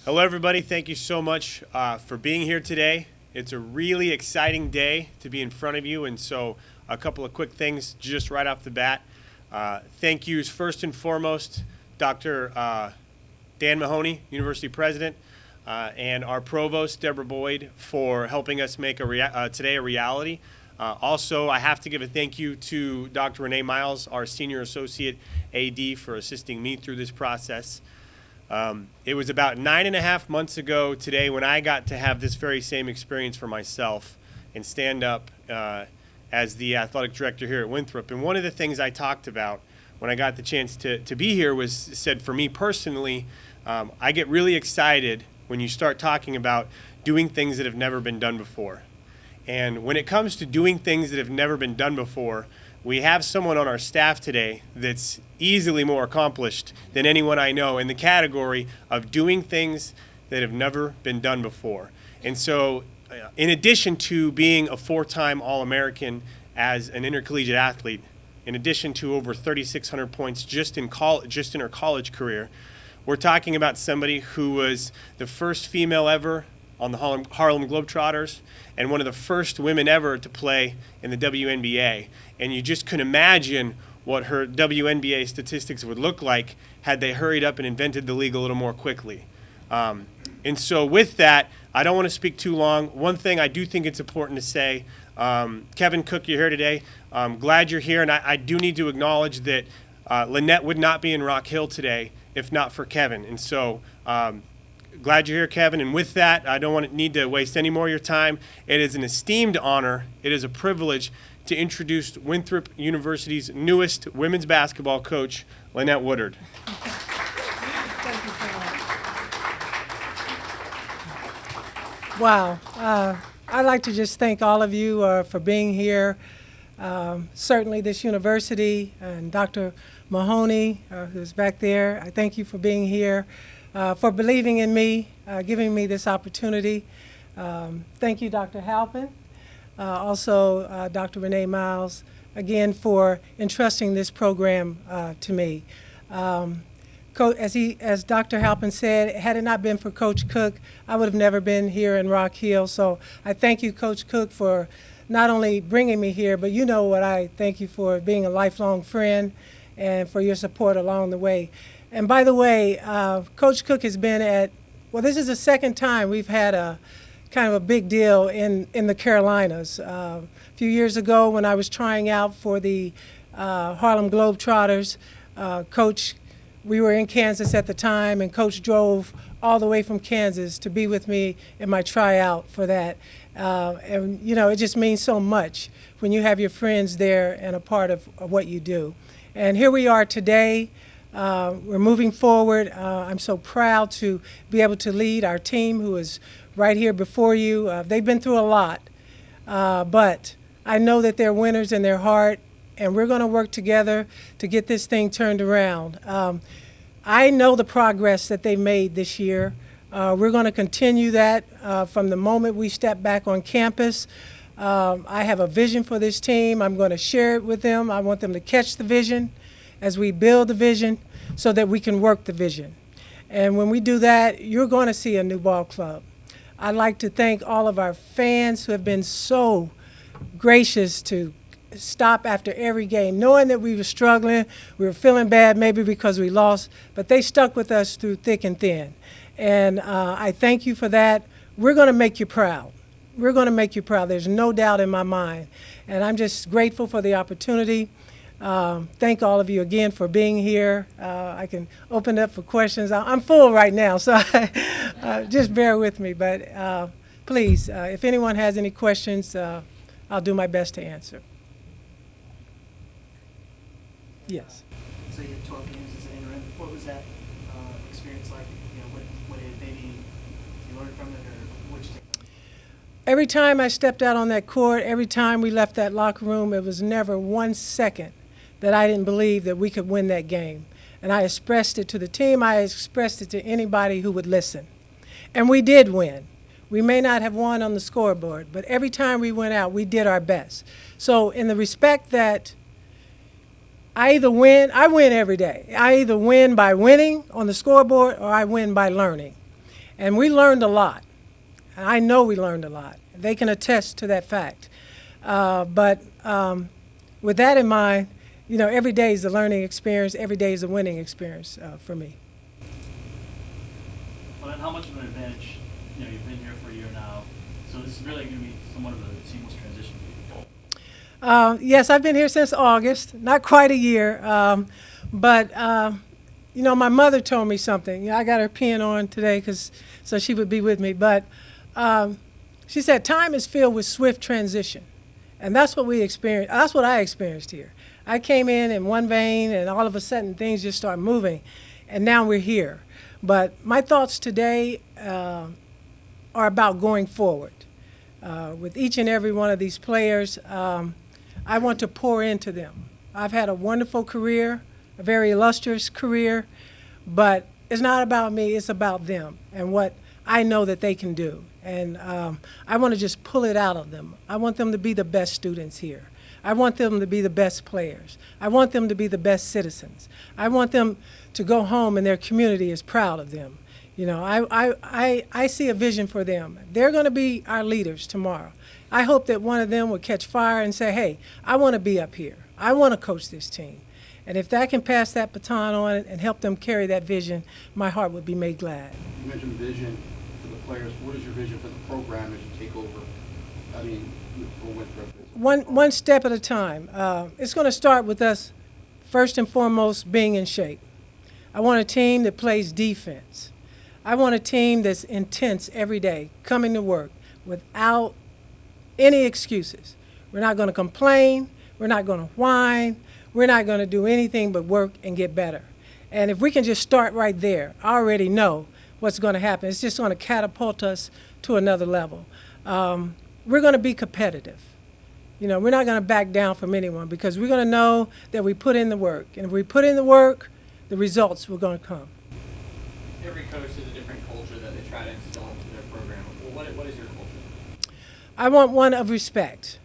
Hello, everybody. Thank you so much for being here today. It's a really exciting day to be in front of you, and so a couple of quick things just right off the bat. Thank yous first and foremost, Dr. Dan Mahoney, University President, and our Provost, Deborah Boyd, for helping us make today a reality. Also, I have to give a thank you to Dr. Renee Miles, our Senior Associate AD, for assisting me through this process. It was about 9.5 months ago today when I got to have this very same experience for myself and stand up as the athletic director here at Winthrop. And one of the things I talked about when I got the chance to be here was said, for me personally, I get really excited when you start talking about doing things that have never been done before. And when it comes to doing things that have never been done before, we have someone on our staff today that's easily more accomplished than anyone I know in the category of doing things that have never been done before. And so, in addition to being a 4-time All-American as an intercollegiate athlete, in addition to over 3,600 points just in her college career, we're talking about somebody who was the first female ever on the Harlem Globetrotters, and one of the first women ever to play in the WNBA. And you just couldn't imagine what her WNBA statistics would look like had they hurried up and invented the league a little more quickly. And so with that, I don't want to speak too long. One thing I do think it's important to say, Kevin Cook, you're here today. I'm glad you're here, and I do need to acknowledge that Lynette would not be in Rock Hill today if not for Kevin. And so glad you're here, Kevin. And with that, I don't need to waste any more of your time. It is an esteemed honor. It is a privilege to introduce Winthrop University's newest women's basketball coach, Lynette Woodard. Thank you so much. Wow. I'd like to just thank all of you for being here. Certainly this university and Dr. Mahoney, who's back there, I thank you for being here. For believing in me, giving me this opportunity. Thank you, Dr. Halpin. Also, Dr. Renee Miles, again, for entrusting this program to me. As Dr. Halpin said, had it not been for Coach Cook, I would have never been here in Rock Hill. So I thank you, Coach Cook, for not only bringing me here, but you know what I thank you for being a lifelong friend and for your support along the way. And by the way, Coach Cook has been this is the second time we've had a kind of a big deal in the Carolinas. A few years ago when I was trying out for the Harlem Globetrotters, Coach, we were in Kansas at the time, and Coach drove all the way from Kansas to be with me in my tryout for that. And, you know, it just means so much when you have your friends there and a part of what you do. And here we are today. We're moving forward. I'm so proud to be able to lead our team who is right here before you. They've been through a lot, but I know that they're winners in their heart, and we're going to work together to get this thing turned around. I know the progress that they made this year. We're going to continue that from the moment we step back on campus. I have a vision for this team. I'm going to share it with them. I want them to catch the vision as we build the vision so that we can work the vision. And when we do that, you're going to see a new ball club. I'd like to thank all of our fans who have been so gracious to stop after every game, knowing that we were struggling, we were feeling bad maybe because we lost, but they stuck with us through thick and thin. And I thank you for that. We're going to make you proud. We're going to make you proud. There's no doubt in my mind. And I'm just grateful for the opportunity. Thank all of you again for being here. I can open it up for questions. I'm full right now, so just bear with me. But please, if anyone has any questions, I'll do my best to answer. Yes. So you had 12 games as an interim. What was that experience like? You know, what did maybe you learn from it, or what did you take from it? Every time I stepped out on that court, every time we left that locker room, it was never 1 second that I didn't believe that we could win that game. And I expressed it to the team. I expressed it to anybody who would listen. And we did win. We may not have won on the scoreboard, but every time we went out, we did our best. So in the respect that I win every day. I either win by winning on the scoreboard or I win by learning. And we learned a lot. And I know we learned a lot. They can attest to that fact. But with that in mind, you know, every day is a learning experience. Every day is a winning experience for me. Well, and how much of an advantage, you know, you've been here for a year now, so this is really going to be somewhat of a seamless transition for you. Yes, I've been here since August, not quite a year. But you know, my mother told me something. You know, I got her pen on today so she would be with me. But she said, time is filled with swift transition. And that's what we experienced. That's what I experienced here. I came in one vein, and all of a sudden things just start moving. And now we're here. But my thoughts today are about going forward. With each and every one of these players, I want to pour into them. I've had a wonderful career, a very illustrious career, but it's not about me, it's about them and what I know that they can do. And I want to just pull it out of them. I want them to be the best students here. I want them to be the best players. I want them to be the best citizens. I want them to go home and their community is proud of them. You know, I see a vision for them. They're going to be our leaders tomorrow. I hope that one of them will catch fire and say, hey, I want to be up here. I want to coach this team. And if that can pass that baton on and help them carry that vision, my heart would be made glad. You mentioned vision for the players. What is your vision for the program as you take over? I mean, for Winthrop? One step at a time. It's going to start with us, first and foremost, being in shape. I want a team that plays defense. I want a team that's intense every day, coming to work without any excuses. We're not going to complain. We're not going to whine. We're not going to do anything but work and get better. And if we can just start right there, I already know what's going to happen. It's just going to catapult us to another level. We're going to be competitive. You know, we're not going to back down from anyone because we're going to know that we put in the work. And if we put in the work, the results are going to come. Every coach has a different culture that they try to instill into their program. Well, what is your culture? I want one of respect.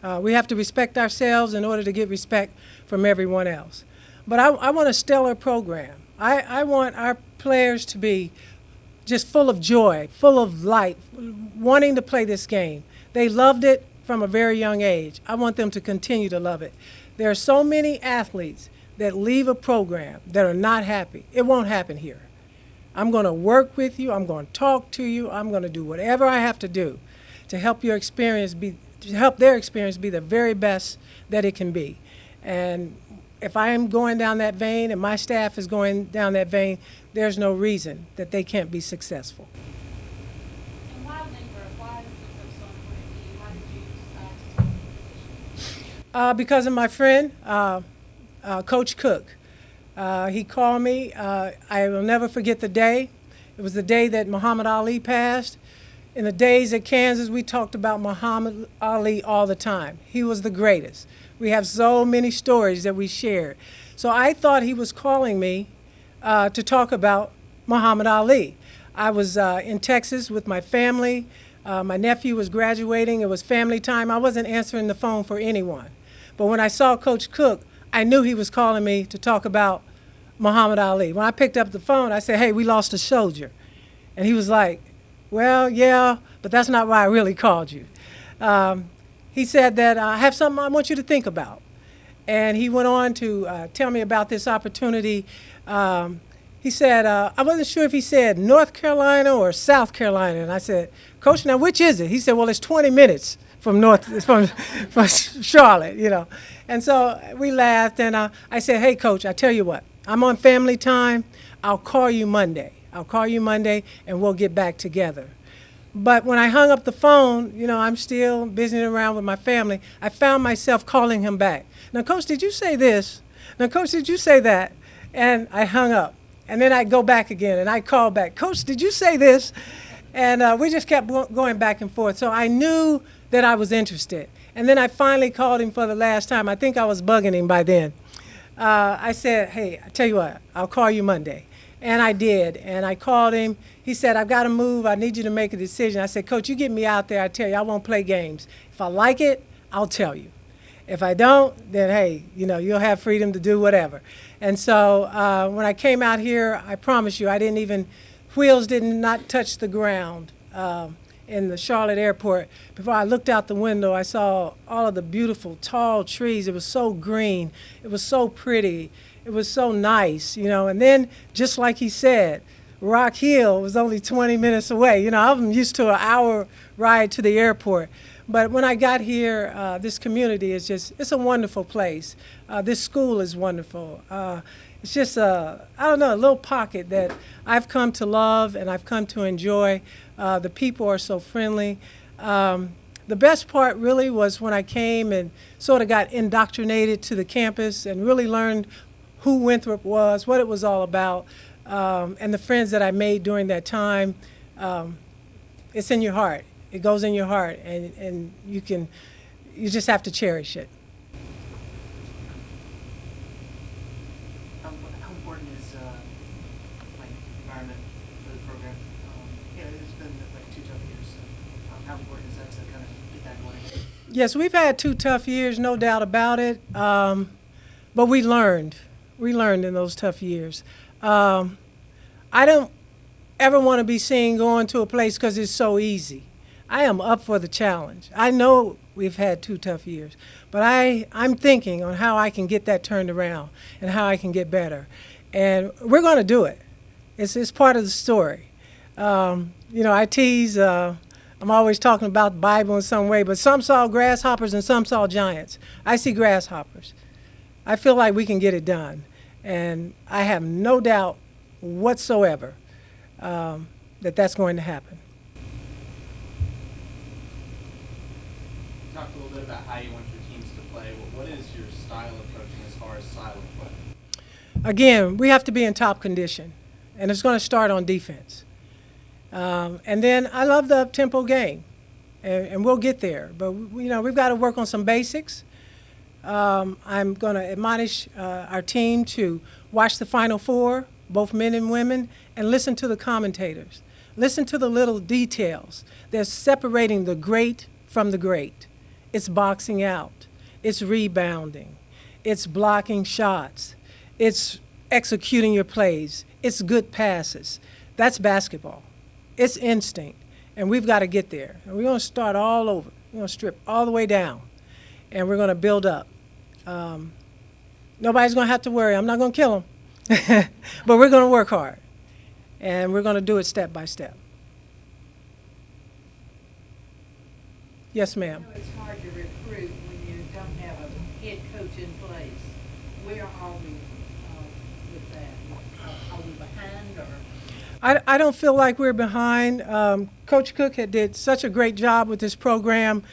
We have to respect ourselves in order to get respect from everyone else. But I want a stellar program. I want our players to be just full of joy, full of light, wanting to play this game. They loved it from a very young age. I want them to continue to love it. There are so many athletes that leave a program that are not happy. It won't happen here. I'm going to work with you. I'm going to talk to you. I'm going to do whatever I have to do to help your experience to help their experience be the very best that it can be. And if I am going down that vein and my staff is going down that vein, there's no reason that they can't be successful. And why Winthrop? Why is Winthrop so important to you? Why did you decide to take the position? Because of my friend, Coach Cook. He called me. I will never forget the day. It was the day that Muhammad Ali passed. In the days at Kansas, we talked about Muhammad Ali all the time. He was the greatest. We have so many stories that we shared. So I thought he was calling me to talk about Muhammad Ali. I was in Texas with my family. My nephew was graduating. It was family time. I wasn't answering the phone for anyone. But when I saw Coach Cook, I knew he was calling me to talk about Muhammad Ali. When I picked up the phone, I said, hey, we lost a soldier. And he was like, well, yeah, but that's not why I really called you. He said that I have something I want you to think about. And he went on to tell me about this opportunity. He said, I wasn't sure if he said North Carolina or South Carolina. And I said, Coach, now which is it? He said, well, it's 20 minutes from from Charlotte, you know. And so we laughed, and I said, hey, Coach, I tell you what, I'm on family time. I'll call you Monday. I'll call you Monday, and we'll get back together. But when I hung up the phone, you know, I'm still busying around with my family. I found myself calling him back. Now, Coach, did you say this? Now, Coach, did you say that? And I hung up. And then I'd go back again, and I'd call back. Coach, did you say this? And we just kept going back and forth. So I knew that I was interested. And then I finally called him for the last time. I think I was bugging him by then. I said, hey, I tell you what, I'll call you Monday. And I did, and I called him. He said, I've got to move. I need you to make a decision. I said, Coach, you get me out there. I tell you, I won't play games. If I like it, I'll tell you. If I don't, then, hey, you know, you'll have freedom to do whatever. And so when I came out here, I promise you, I didn't even wheels did not touch the ground in the Charlotte airport. Before I looked out the window, I saw all of the beautiful tall trees. It was so green. It was so pretty. It was so nice, you know. And then, just like he said, Rock Hill was only 20 minutes away. You know, I'm used to an hour ride to the airport. But when I got here, this community is it's a wonderful place. This school is wonderful. It's just I don't know, a little pocket that I've come to love and I've come to enjoy. The people are so friendly. The best part really was when I came and sort of got indoctrinated to the campus and really learned who Winthrop was, what it was all about, and the friends that I made during that time. It's in your heart. It goes in your heart, and you just have to cherish it. How important is like environment for the program? Yeah, it's been like 2 tough years. So, how important is that to kind of get that going? Yes, we've had 2 tough years, no doubt about it. But we learned. We learned in those tough years. I don't ever want to be seen going to a place because it's so easy. I am up for the challenge. I know we've had 2 tough years, but I'm thinking on how I can get that turned around and how I can get better. And we're going to do it. It's part of the story. You know, I tease, I'm always talking about the Bible in some way, but some saw grasshoppers and some saw giants. I see grasshoppers. I feel like we can get it done. And I have no doubt whatsoever that that's going to happen. Talk a little bit about how you want your teams to play. What is your style of coaching as far as silent play? Again, we have to be in top condition, and it's going to start on defense. And then I love the up-tempo game, and we'll get there. But, you know, we've got to work on some basics. I'm going to admonish our team to watch the Final Four, both men and women, and listen to the commentators. Listen to the little details. They're separating the great from the great. It's boxing out. It's rebounding. It's blocking shots. It's executing your plays. It's good passes. That's basketball. It's instinct, and we've got to get there. And we're going to start all over. We're going to strip all the way down, and we're going to build up. Nobody's going to have to worry. I'm not going to kill them, but we're going to work hard, and we're going to do it step by step. Yes, ma'am. I know it's hard to recruit when you don't have a head coach in place. Where are we with that? Are we behind or? I don't feel like we're behind. Coach Cook did such a great job with this program.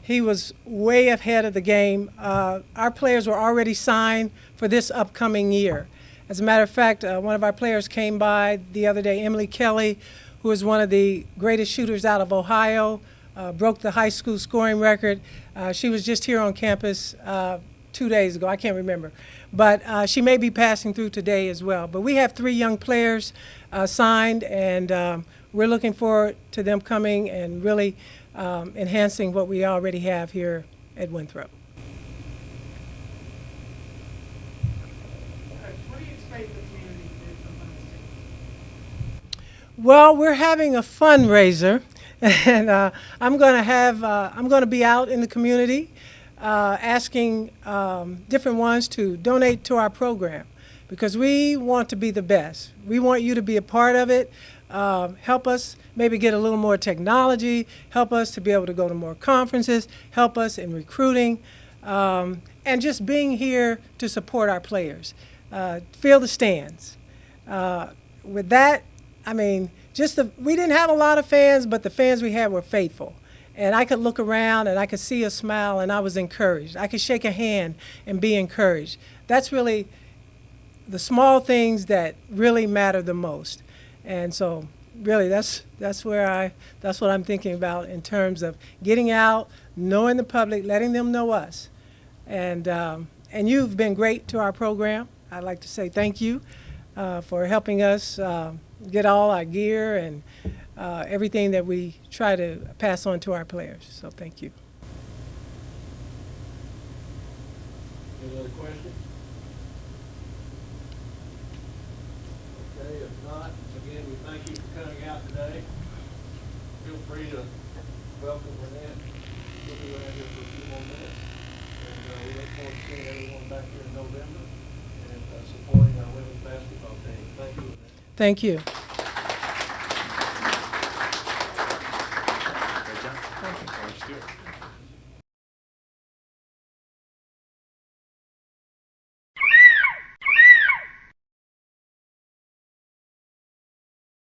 He was way ahead of the game. Our players were already signed for this upcoming year. As a matter of fact, one of our players came by the other day, Emily Kelly, who is one of the greatest shooters out of Ohio, broke the high school scoring record. She was just here on campus 2 days ago. I can't remember. But she may be passing through today as well. But we have 3 young players signed, and we're looking forward to them coming and really enhancing what we already have here at Winthrop. What do you expect the community to do for Fundraising? Well, we're having a fundraiser, and I'm going to be out in the community asking different ones to donate to our program because we want to be the best. We want you to be a part of it. Help us maybe get a little more technology, help us to be able to go to more conferences, help us in recruiting, and just being here to support our players. Fill the stands. With that, I mean, we didn't have a lot of fans, but the fans we had were faithful. And I could look around and I could see a smile and I was encouraged. I could shake a hand and be encouraged. That's really the small things that really matter the most. And so really that's what I'm thinking about in terms of getting out, knowing the public, letting them know us. And you've been great to our program. I'd like to say thank you for helping us get all our gear and everything that we try to pass on to our players. So thank you. Any other questions? Okay, if not, again, we thank you for coming out today. Feel free to welcome Lynette. We'll be around here for a few more minutes. And we look forward to seeing everyone back here in November and supporting our women's basketball team. Thank you, Lynette. Thank you.